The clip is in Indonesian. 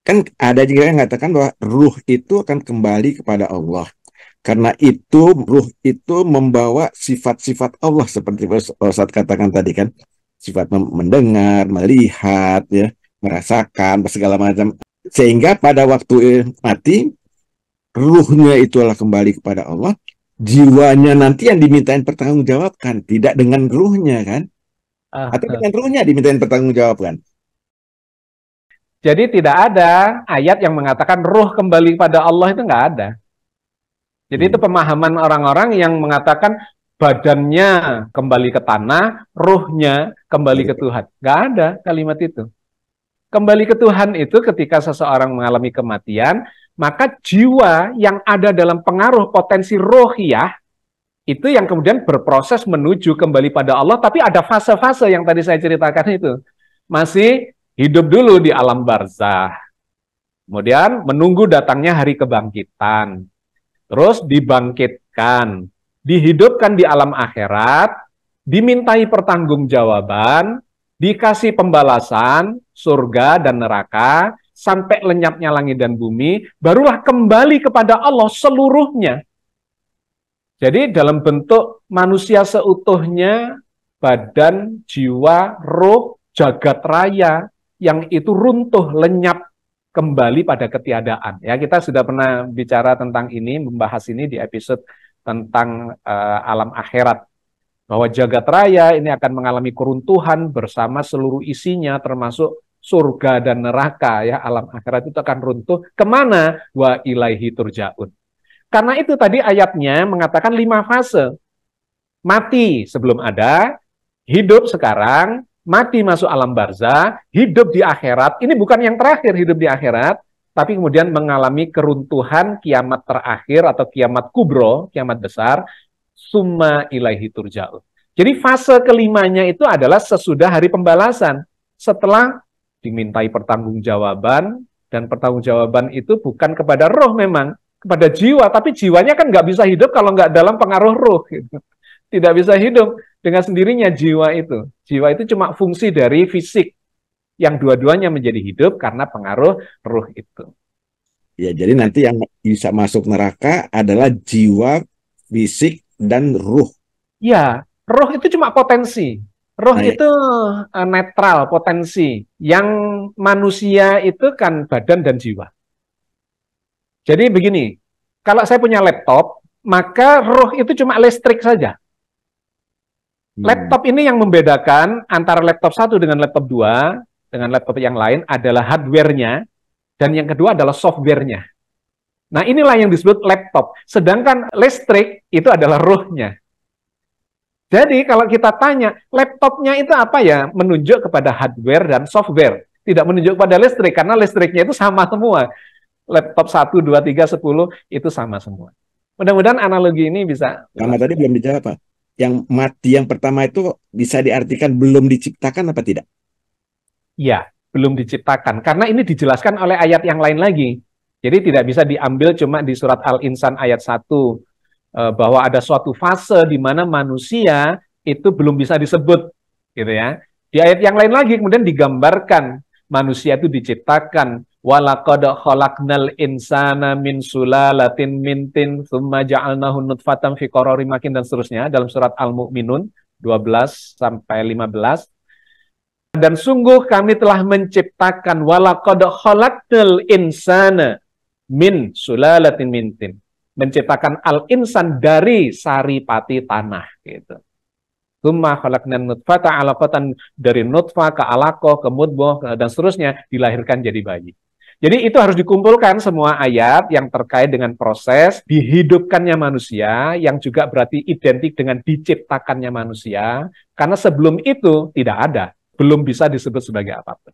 Kan ada juga yang mengatakan bahwa ruh itu akan kembali kepada Allah. Karena itu ruh itu membawa sifat-sifat Allah seperti Ustaz katakan tadi kan. Sifat mendengar, melihat, ya, merasakan, segala macam. Sehingga pada waktu mati, ruhnya itulah kembali kepada Allah. Jiwanya nanti yang dimintain pertanggungjawabkan, tidak dengan ruhnya kan. Ah, Atau ah. dengan ruhnya dimintain pertanggungjawabkan. Jadi tidak ada ayat yang mengatakan ruh kembali pada Allah, itu nggak ada. Jadi itu Hmm. pemahaman orang-orang yang mengatakan badannya kembali ke tanah, ruhnya kembali ke Tuhan. Nggak ada kalimat itu. Kembali ke Tuhan itu ketika seseorang mengalami kematian, maka jiwa yang ada dalam pengaruh potensi rohiyah itu yang kemudian berproses menuju kembali pada Allah, tapi ada fase-fase yang tadi saya ceritakan itu. Masih hidup dulu di alam barzah, kemudian menunggu datangnya hari kebangkitan, terus dibangkitkan, dihidupkan di alam akhirat, dimintai pertanggungjawaban, dikasih pembalasan, surga dan neraka, sampai lenyapnya langit dan bumi, barulah kembali kepada Allah seluruhnya. Jadi dalam bentuk manusia seutuhnya, badan, jiwa, roh, jagat raya, yang itu runtuh, lenyap, kembali pada ketiadaan. Ya, kita sudah pernah bicara tentang ini, membahas ini di episode tentang alam akhirat. Bahwa jagat raya ini akan mengalami keruntuhan bersama seluruh isinya, termasuk surga dan neraka. Ya, alam akhirat itu akan runtuh. Kemana? Wa ilaihi turja'un. Karena itu tadi ayatnya mengatakan 5 fase. Mati sebelum ada, hidup sekarang, mati masuk alam barzah, hidup di akhirat. Ini bukan yang terakhir hidup di akhirat, tapi kemudian mengalami keruntuhan kiamat terakhir atau kiamat kubro, kiamat besar, summa ilaihi turja'un. Jadi fase kelimanya itu adalah sesudah hari pembalasan. Setelah dimintai pertanggungjawaban, dan pertanggungjawaban itu bukan kepada roh memang, kepada jiwa, tapi jiwanya kan nggak bisa hidup kalau nggak dalam pengaruh roh. Gitu. Tidak bisa hidup dengan sendirinya jiwa itu. Jiwa itu cuma fungsi dari fisik, yang dua-duanya menjadi hidup karena pengaruh ruh itu. Ya, jadi nanti yang bisa masuk neraka adalah jiwa, fisik, dan ruh. Ya, roh itu cuma potensi. Roh Nah, ya, itu netral, potensi. Yang manusia itu kan badan dan jiwa. Jadi begini, kalau saya punya laptop, maka roh itu cuma listrik saja. hmm. Laptop ini yang membedakan antara laptop satu dengan laptop dua, dengan laptop yang lain adalah hardware-nya, dan yang kedua adalah software-nya. Nah, inilah yang disebut laptop. Sedangkan listrik itu adalah ruhnya. Jadi kalau kita tanya, laptopnya itu apa ya? Menunjuk kepada hardware dan software. Tidak menunjuk pada listrik, karena listriknya itu sama semua. Laptop 1, 2, 3, 10, itu sama semua. Mudah-mudahan analogi ini bisa Sama jelas. tadi belum dijawab, Pak. Yang mati yang pertama itu bisa diartikan belum diciptakan apa tidak? Ya, belum diciptakan. Karena ini dijelaskan oleh ayat yang lain lagi. Jadi tidak bisa diambil cuma di surat Al-Insan ayat 1. Bahwa ada suatu fase di mana manusia itu belum bisa disebut. Gitu ya. Di ayat yang lain lagi kemudian digambarkan manusia itu diciptakan. Walaqad khalaqnal insana min sulalatin min tin tsumma ja'alnahu nutfatan fi qararin makin dan seterusnya dalam surat Al-Mu'minun 12 sampai 15. Dan sungguh kami telah menciptakan walaqad khalaqnal insana min sulalatin min tin. Menciptakan al-insan dari saripati tanah gitu. Tsumma khalaqnan nutfata 'alaqatan, dari nutfah ke alaqah ke mudghah dan seterusnya dilahirkan jadi bayi. Jadi itu harus dikumpulkan semua ayat yang terkait dengan proses dihidupkannya manusia, yang juga berarti identik dengan diciptakannya manusia, karena sebelum itu tidak ada, belum bisa disebut sebagai apapun.